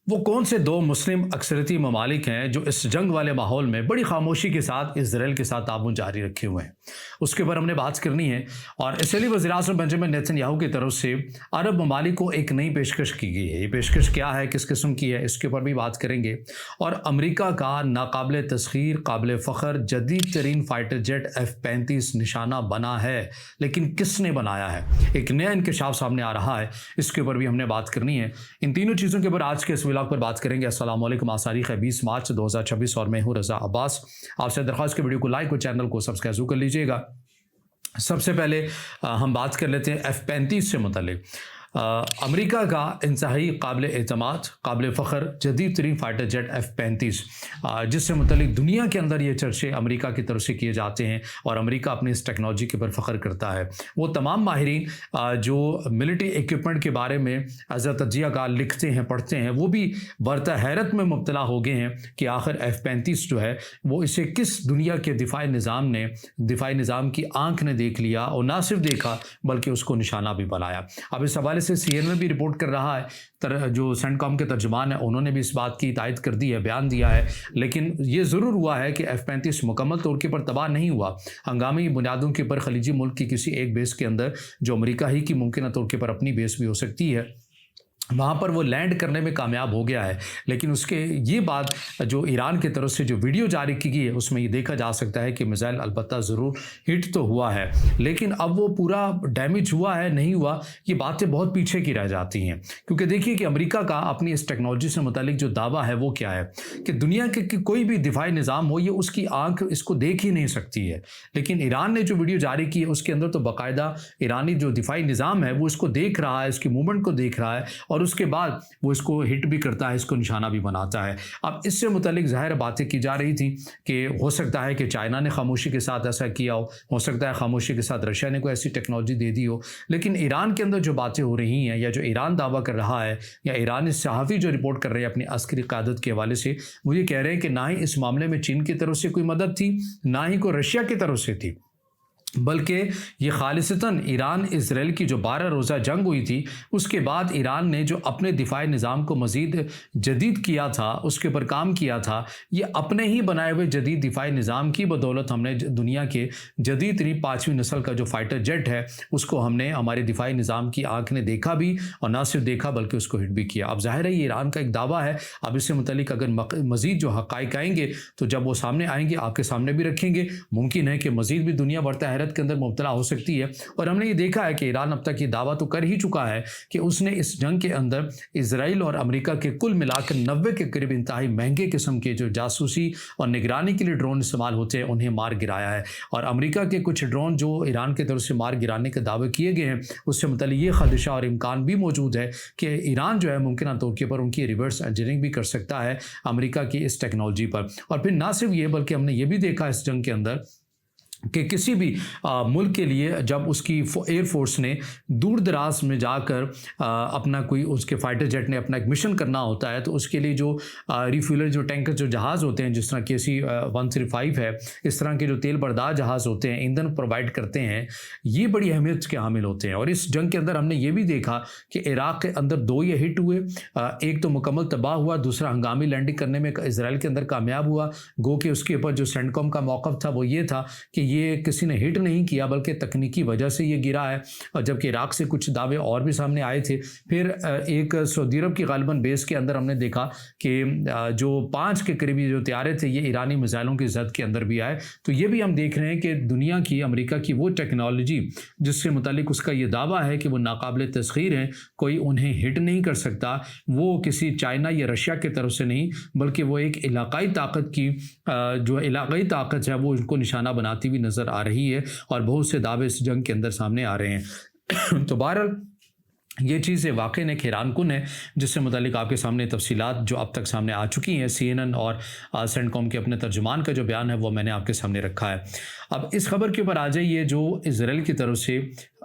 وہ کون سے دو مسلم اکثریتی ممالک ہیں جو اس جنگ والے ماحول میں بڑی خاموشی کے ساتھ اسرائیل کے ساتھ تعاون جاری رکھے ہوئے ہیں؟ اس کے اوپر ہم نے بات کرنی ہے۔ اور اسرائیلی وزیر اعظم بنجامن نیتن یاہو کی طرف سے عرب ممالک کو ایک نئی پیشکش کی گئی ہے۔ یہ پیشکش کیا ہے، کس قسم کی ہے، اس کے اوپر بھی بات کریں گے۔ اور امریکہ کا ناقابل تسخیر، قابل فخر جدید ترین فائٹر جیٹ F-35 نشانہ بنا ہے، لیکن کس نے بنایا ہے؟ ایک نیا انکشاف سامنے آ رہا ہے، اس کے اوپر بھی ہم نے بات کرنی ہے۔ ان تینوں چیزوں کے اوپر آج کے اس ولاگ پر بات کریں گے۔ السلام علیکم، آج تاریخ ہے 20 مارچ 2026 اور میں ہوں رضا عباس۔ آپ سے درخواست کے ویڈیو کو لائک اور چینل کو سبسکرائب ضرور کر لیجئے گا۔ سب سے پہلے ہم بات کر لیتے ہیں F-35 سے متعلق۔ امریکہ کا انتہائی قابل اعتماد، قابل فخر جدید ترین فائٹر جیٹ F-35، جس سے متعلق دنیا کے اندر یہ چرچے امریکہ کی طرف سے کیے جاتے ہیں اور امریکہ اپنی اس ٹیکنالوجی کے پر فخر کرتا ہے۔ وہ تمام ماہرین جو ملٹری ایکوپمنٹ کے بارے میں تجزیہ کار لکھتے ہیں، پڑھتے ہیں، وہ بھی برتہ حیرت میں مبتلا ہو گئے ہیں کہ آخر F-35 جو ہے وہ اسے کس دنیا کے دفاعی نظام کی آنکھ نے دیکھ لیا، اور نہ صرف دیکھا بلکہ اس کو نشانہ بھی بنایا۔ اب اس حوالے سے CNN بھی رپورٹ کر رہا ہے، جو سینٹ کام کے ترجمان ہیں انہوں نے بھی اس بات کی تائید کر دی ہے، بیان دیا ہے۔ لیکن یہ ضرور ہوا ہے کہ F-35 مکمل طور کے پر تباہ نہیں ہوا۔ ہنگامی بنیادوں کے پر خلیجی ملک کی کسی ایک بیس کے اندر، جو امریکہ ہی کی ممکنہ طور کے پر اپنی بیس بھی ہو سکتی ہے، وہاں پر وہ لینڈ کرنے میں کامیاب ہو گیا ہے۔ لیکن اس کے یہ بات جو ایران کی طرف سے جو ویڈیو جاری کی گئی ہے اس میں یہ دیکھا جا سکتا ہے کہ میزائل البتہ ضرور ہٹ تو ہوا ہے، لیکن اب وہ پورا ڈیمیج ہوا ہے نہیں ہوا، یہ باتیں بہت پیچھے کی رہ جاتی ہیں۔ کیونکہ دیکھیے کہ امریکہ کا اپنی اس ٹیکنالوجی سے متعلق جو دعویٰ ہے وہ کیا ہے کہ دنیا کے کوئی بھی دفاعی نظام ہو، یہ اس کی آنکھ اس کو دیکھ ہی نہیں سکتی ہے۔ لیکن ایران نے جو ویڈیو جاری کی ہے اس کے اندر تو باقاعدہ ایرانی جو دفاعی نظام ہے وہ اس کو دیکھ رہا ہے، اس کی موومنٹ کو دیکھ رہا ہے، اور اس کے بعد وہ اس کو ہٹ بھی کرتا ہے، اس کو نشانہ بھی بناتا ہے۔ اب اس سے متعلق ظاہر باتیں کی جا رہی تھیں کہ ہو سکتا ہے کہ چائنا نے خاموشی کے ساتھ ایسا کیا ہو سکتا ہے خاموشی کے ساتھ رشیا نے کوئی ایسی ٹیکنالوجی دے دی ہو، لیکن ایران کے اندر جو باتیں ہو رہی ہیں یا جو ایران دعویٰ کر رہا ہے یا ایرانی صحافی جو رپورٹ کر رہے ہیں اپنی عسکری قیادت کے حوالے سے، وہ یہ کہہ رہے ہیں کہ نہ ہی اس معاملے میں چین کی طرف سے کوئی مدد تھی، نہ ہی کوئی رشیا کی طرف سے تھی، بلکہ یہ خالصتاً ایران اسرائیل کی جو 12 روزہ جنگ ہوئی تھی اس کے بعد ایران نے جو اپنے دفاعی نظام کو مزید جدید کیا تھا، اس کے اوپر کام کیا تھا، یہ اپنے ہی بنائے ہوئے جدید دفاعی نظام کی بدولت ہم نے دنیا کے جدید ترین 5ویں نسل کا جو فائٹر جیٹ ہے اس کو ہم نے ہمارے دفاعی نظام کی آنکھ نے دیکھا بھی، اور نہ صرف دیکھا بلکہ اس کو ہٹ بھی کیا۔ اب ظاہر ہے یہ ایران کا ایک دعویٰ ہے۔ اب اس سے متعلق اگر مزید جو حقائق آئیں گے تو جب وہ سامنے آئیں گے آپ کے سامنے بھی رکھیں گے، ممکن ہے کہ مزید بھی دنیا برتہ کے اندر مبتلا ہو سکتی ہے۔ اور ہم نے یہ دیکھا ہے کہ ایران اب تک یہ دعویٰ تو کر ہی چکا ہے کہ اس نے اس جنگ کے اندر اسرائیل اور امریکہ کے کل ملا کر 90 کے قریب انتہائی مہنگے قسم کے جو جاسوسی اور نگرانی کے لیے ڈرون استعمال ہوتے ہیں انہیں مار گرایا ہے۔ اور امریکہ کے کچھ ڈرون جو ایران کی طرف سے مار گرانے کے دعوے کیے گئے ہیں اس سے متعلق یہ خدشہ اور امکان بھی موجود ہے کہ ایران جو ہے ممکنہ طور کے پر ان کی ریورس انجینئرنگ بھی کر سکتا ہے امریکہ کی اس ٹیکنالوجی پر۔ اور پھر نہ صرف یہ بلکہ ہم نے یہ بھی دیکھا اس جنگ کے اندر کہ کسی بھی ملک کے لیے جب اس کی ایئر فورس نے دور دراز میں جا کر اپنا کوئی اس کے فائٹر جیٹ نے اپنا ایک مشن کرنا ہوتا ہے تو اس کے لیے جو ریفیولر جو ٹینکر جو جہاز ہوتے ہیں جس طرح KC-135 ہے، اس طرح کے جو تیل بردار جہاز ہوتے ہیں، ایندھن پرووائڈ کرتے ہیں، یہ بڑی اہمیت کے حامل ہوتے ہیں۔ اور اس جنگ کے اندر ہم نے یہ بھی دیکھا کہ عراق کے اندر 2 یہ ہٹ ہوئے، ایک تو مکمل تباہ ہوا، دوسرا ہنگامی لینڈنگ کرنے میں اسرائیل کے اندر کامیاب ہوا۔ گو کہ اس کے اوپر جو سینٹ کام کا موقف تھا وہ یہ تھا کہ یہ کسی نے ہٹ نہیں کیا بلکہ تکنیکی وجہ سے یہ گرا ہے، اور جبکہ عراق سے کچھ دعوے اور بھی سامنے آئے تھے۔ پھر ایک سعودی عرب کی غالباً بیس کے اندر ہم نے دیکھا کہ جو 5 کے قریبی جو طیارے تھے یہ ایرانی میزائلوں کی زد کے اندر بھی آئے۔ تو یہ بھی ہم دیکھ رہے ہیں کہ دنیا کی امریکہ کی وہ ٹیکنالوجی جس سے متعلق اس کا یہ دعویٰ ہے کہ وہ ناقابل تسخیر ہیں، کوئی انہیں ہٹ نہیں کر سکتا، وہ کسی چائنا یا رشیا کی طرف سے نہیں بلکہ وہ ایک علاقائی طاقت کی جو علاقائی طاقت ہے وہ ان کو نشانہ بناتی ہوئی نظر آ رہی ہے، اور بہت سے دعوے اس جنگ کے اندر سامنے آ رہے ہیں۔ تو بہرحال یہ چیزیں واقعی ایک حیران کن ہے جس سے متعلق آپ کے سامنے تفصیلات جو اب تک سامنے آ چکی ہیں، CNN اور سینٹ کام کے اپنے ترجمان کا جو بیان ہے وہ میں نے آپ کے سامنے رکھا ہے۔ اب اس خبر کے اوپر آ جائیے جو اسرائیل کی طرف سے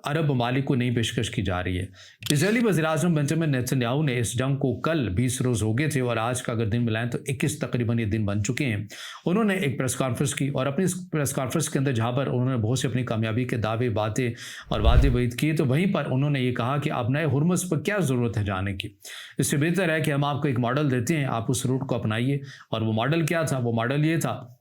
अरब ममालिक को नई पेशकश की जा रही है। इजरायली वज़ीर-ए-आज़म बेंजामिन नेतन्याहू ने इस जंग को कल 20 रोज़ हो गए थे और आज का अगर दिन मिलाएं तो 21 तकरीबन ये दिन बन चुके हैं। उन्होंने एक प्रेस कॉन्फ्रेंस की और अपनी इस प्रेस कॉन्फ्रेंस के अंदर जहाँ पर उन्होंने बहुत से अपनी कामयाबी के दावे बातें और वादे वईद किए, तो वहीं पर उन्होंने ये कहा कि अब नए हुर्मुज़ पर क्या ज़रूरत है जाने की, इससे बेहतर है कि हम आपको एक मॉडल देते हैं, आप उस रूट को अपनाइए। और वो मॉडल क्या था? वो मॉडल ये था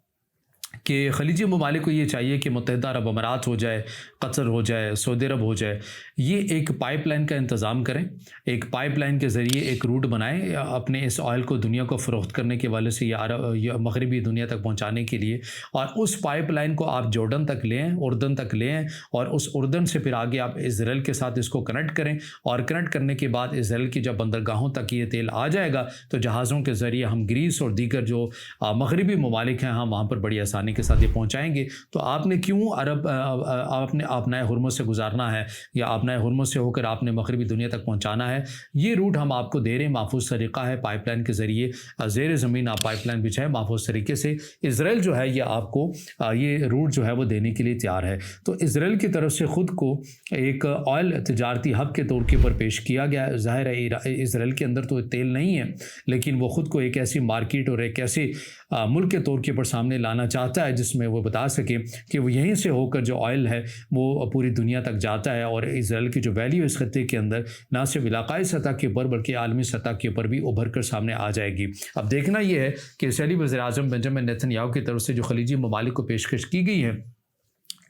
कि खलीजी ममालिक को ये चाहिए कि मुत्तहिदा अरब अमारात हो जाए, कतर हो जाए, सऊदी अरब हो जाए, ये एक पाइपलाइन का इंतज़ाम करें, एक पाइपलाइन के ज़रिए एक रूट बनाएं अपने इस ऑयल को दुनिया को फ़रोख्त करने के वाले से या मगरबी दुनिया तक पहुंचाने के लिए। और उस पाइपलाइन को आप जॉर्डन तक लें, उर्दन तक लें, और उस उर्दन से फिर आगे आप इज़राइल के साथ इसको कनेक्ट करें। और कनेक्ट करने के बाद इज़राइल की जब बंदरगाहों तक ये तेल आ जाएगा तो जहाज़ों के ज़रिए हम ग्रीस और दीगर जो मगरबी ममालिक हैं हम वहाँ पर बड़ी आसानी के साथ ये पहुँचाएँगे। तो आपने क्यों आप नए हुर्मुज़ से गुजारना है या आप नए हुर्मुज़ से होकर आपने मगरबी दुनिया तक पहुँचाना है? ये रूट हम आपको दे रहे हैं, महफूज तरीक़ा है, पाइपलाइन के ज़रिए ज़ेर ज़मीन आप पाइपलाइन बिछाएँ महफूज तरीके से। इज़राइल जो है ये आपको ये रूट जो है वो देने के लिए तैयार है। तो इज़राइल की तरफ से ख़ुद को एक ऑयल तजारती हब के तौर के ऊपर पेश किया गया है। ज़ाहिर है इज़राइल के अंदर तो तेल नहीं है, लेकिन वो ख़ुद को एक ऐसी मार्केट और एक ऐसे मुल्क के तौर के ऊपर सामने लाना चाहता है जिसमें वो बता सके कि वो यहीं से होकर जो ऑयल है वो पूरी दुनिया तक जाता है। और इज़राइल की जो वैल्यू इस खत्ते के अंदर ना सिर्फ इलाकाई सतह के ऊपर बल्कि आलमी सतह के ऊपर भी उभर कर सामने आ जाएगी। अब देखना ये है कि इज़रायली वज़ीर-ए-आज़म बेंजामिन नेतन्याहू की तरफ से जो खलीजी ममालिक को पेशकश की गई है,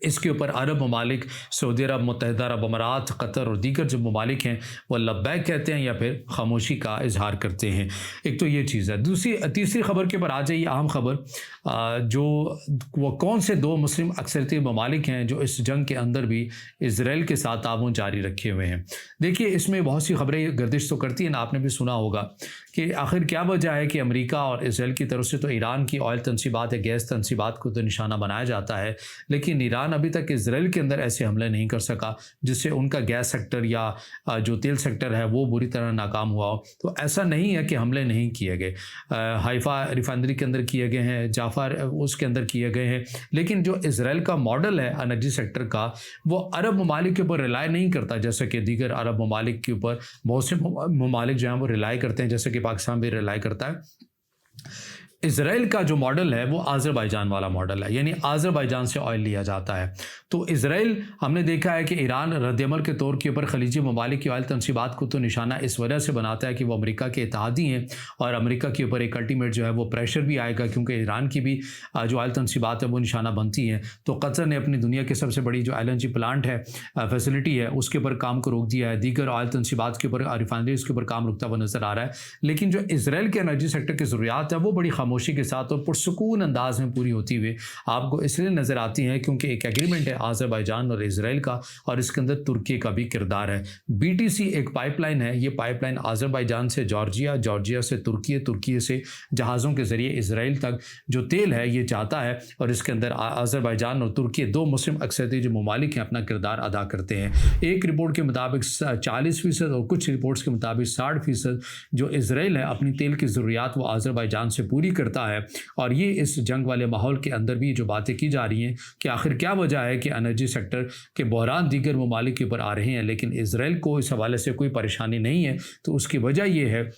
इसके ऊपर अरब ममालिक, सऊदी अरब, मुत्तहिदा अरब अमारात, कतर और दीगर जो ममालिक हैं वो लब्बैक कहते हैं या फिर खामोशी का इजहार करते हैं। एक तो ये चीज़ है। तीसरी खबर के ऊपर आ जाइए, अहम खबर, जो वो कौन से दो मुस्लिम अक्सरियती ममालिक हैं जो इस जंग के अंदर भी इज़राइल के साथ ताउन जारी रखे हुए हैं। देखिए, इसमें बहुत सी खबरें गर्दिश तो करती हैं ना, आपने भी सुना होगा कि आखिर क्या वजह है कि अमेरिका और इज़राइल की तरफ से तो ईरान की ऑयल तनसीबात या गैस तनसीबात को तो निशाना बनाया जाता है, लेकिन ईरान अभी तक इज़राइल के अंदर ऐसे हमले नहीं कर सका जिससे उनका गैस सेक्टर या जो तेल सेक्टर है वो बुरी तरह नाकाम हुआ हो। तो ऐसा नहीं है कि हमले नहीं किए गए, हाइफा रिफाइनरी के अंदर किए गए हैं, जाफर उसके अंदर किए गए हैं, लेकिन जो इज़राइल का मॉडल है एनर्जी सेक्टर का वो अरब ममालिक के ऊपर रिलाई नहीं करता, जैसे कि दीगर अरब ममालिक के ऊपर बहुत से ममालिक जो हैं वो रिलाई करते हैं, जैसे कि पाकिस्तान भी रिलाई करता है। इज़राइल का जो मॉडल है वो आज़रबाईजान वाला मॉडल है, यानी आज़रबाईजान से ऑयल लिया जाता है। तो इज़राइल हमने देखा है कि ईरान रद्दअमल के तौर के ऊपर खलीजी ममालिक की ऑयल तनसीबात को तो निशाना इस वजह से बनाता है कि वो अमेरिका के इत्तेहादी हैं और अमेरिका के ऊपर एक अल्टीमेट जो है वो प्रेशर भी आएगा, क्योंकि ईरान की भी जो ऑयल तनसीबात है वो निशाना बनती हैं। तो कतर ने अपनी दुनिया की सबसे बड़ी जो LNG प्लांट है, फैसिलिटी है, उसके ऊपर काम को रोक दिया है। दीगर ऑयल तनसीबात के ऊपर, रिफाइनरीज के ऊपर काम रुकता हुआ नज़र आ रहा है। लेकिन जो इज़राइल के एनर्जी सेक्टर की ज़रूरियात है वो बड़ी खामोशी के साथ और पुरसुकून अंदाज में पूरी होती हुई आपको इसलिए नज़र आती हैं क्योंकि एक एग्रीमेंट है आज़रबाईजान और इज़राइल का, और इसके अंदर तुर्की का भी किरदार है। BTC एक पाइपलाइन है, ये पाइपलाइन आज़रबाईजान से जॉर्जिया, जॉर्जिया से तुर्की, तुर्की से जहाज़ों के ज़रिए इज़राइल तक जो तेल है ये जाता है, और इसके अंदर आज़रबाईजान और तुर्की दो मुस्लिम अक्सरियती जो ममालिक हैं अपना किरदार अदा करते हैं। एक रिपोर्ट के मुताबिक 40% और कुछ रिपोर्ट्स के मुताबिक 60% जो इज़राइल है अपनी तेल की ज़रूरियात वो आज़रबाईजान से पूरी करता है। और ये इस जंग वाले माहौल के अंदर भी जो बातें की जा रही हैं कि आखिर क्या वजह है कि एनर्जी सेक्टर के बहरान दीगर ममालिक के ऊपर आ रहे हैं, लेकिन इज़राइल को इस हवाले से कोई परेशानी नहीं है। तो उसकी वजह ये है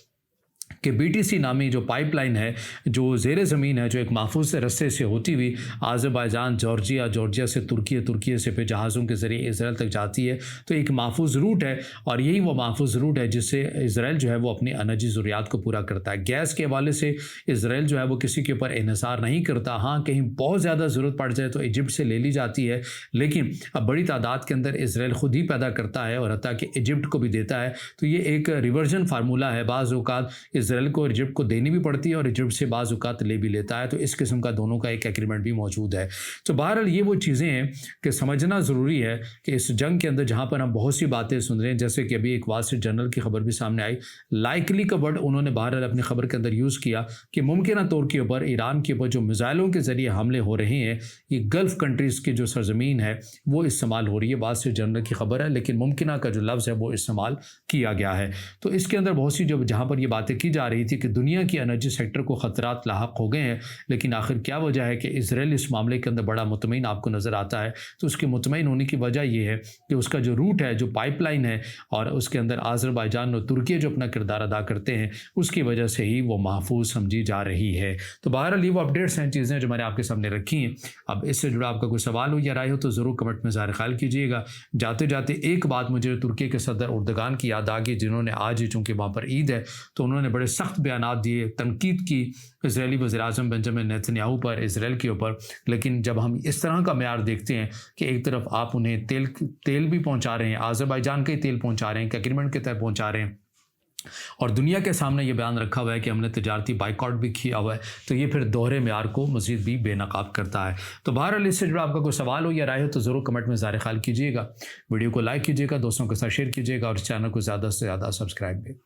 कि BTC नामी जो पाइपलाइन है जो ज़ेर ज़मीन है, जो एक महफूज रस्ते से होती हुई आज़रबाईजान, जॉर्जिया, जॉर्जिया से तुर्की, तुर्की से फिर जहाज़ों के ज़रिए इज़राइल तक जाती है। तो एक महफूज रूट है और यही वो महफूज रूट है जिससे इज़राइल जो है वो अपनी एनर्जी ज़रूरियात को पूरा करता है। गैस के हवाले से इज़राइल जो है वो किसी के ऊपर इन्हिसार नहीं करता। हाँ, कहीं बहुत ज़्यादा ज़रूरत पड़ जाए तो इजिप्ट से ले ली जाती है, लेकिन अब बड़ी तादाद के अंदर इज़राइल ख़ुद ही पैदा करता है और हत्ता कि इजिप्ट को भी देता है। तो ये एक रिवर्जन फार्मूला है, बाज़ औक़ात इज़राइल को और इजिप्ट को देनी भी पड़ती है और इजिप्ट से बाज़ औक़ात ले भी लेता है। तो इस किस्म का दोनों का एक एग्रीमेंट भी मौजूद है। तो बहरहाल ये वो चीज़ें हैं कि समझना ज़रूरी है कि इस जंग के अंदर जहाँ पर हम बहुत सी बातें सुन रहे हैं, जैसे कि अभी एक वॉल स्ट्रीट जर्नल की खबर भी सामने आई, लाइकली का वर्ड उन्होंने बहरहाल अपनी खबर के अंदर यूज़ किया कि मुमकिन तौर के ऊपर ईरान के ऊपर जो मिसाइलों के ज़रिए हमले हो रहे हैं, ये गल्फ़ कंट्रीज़ की जो सरजमीन है वो इस्तेमाल हो रही है। वॉल स्ट्रीट जर्नल की खबर है, लेकिन मुमकिन का जो लफ्ज़ है वो इस्तेमाल किया गया है। तो इसके अंदर बहुत सी जो जहाँ पर ये बातें की जा آ رही थी कि दुनिया की एनर्जी सेक्टर को ख़तरात लाहक हो गए हैं, लेकिन आखिर क्या वजह है कि इसराइल इस मामले के अंदर बड़ा मुतमईन आपको नज़र आता है। तो उसके मुतमईन होने की वजह ये है कि उसका जो रूट है, जो पाइपलाइन है, और उसके अंदर आज़रबाईजान और तुर्की जो अपना किरदार अदा करते हैं, उसकी वजह से ही वो महफूज समझी जा रही है। तो बहरहाल ये वो अपडेट्स हैं, चीज़ें जो मैंने आपके सामने रखी हैं। अब इससे जुड़ा आपका कोई सवाल हो या राय हो तो ज़रूर कमेंट में ज़ाहिर ख्याल कीजिएगा। जाते जाते एक बात मुझे तुर्की के सदर उर्दगान की याद आ गई, जिन्होंने आज ही चूँकि वहाँ पर ईद है तो उन्होंने बड़े सख्त बयानात दिए, तनकीद की इजरायली वज़ीर-ए-आज़म बेंजामिन नेतन्याहू पर, इसराइल के ऊपर। लेकिन जब हम इस तरह का म्यार देखते हैं कि एक तरफ आप उन्हें तेल भी पहुँचा रहे हैं, आज़रबाईजान का ही तेल पहुँचा रहे हैं, एक एग्रीमेंट के तहत पहुँचा रहे हैं, और दुनिया के सामने ये बयान रखा हुआ है कि हमने तिजारती बाइकआउट भी किया हुआ है, तो ये फिर दोहरे म्यार को मज़ीद भी बेनकाब करता है। तो बहरहाल इससे जुड़ा आपका कोई सवाल हो या राय हो तो ज़रूर कमेंट में ज़ाहिर ख्याल कीजिएगा। वीडियो को लाइक कीजिएगा, दोस्तों के साथ शेयर कीजिएगा और इस चैनल को ज़्यादा से ज़्यादा सब्सक्राइब भी।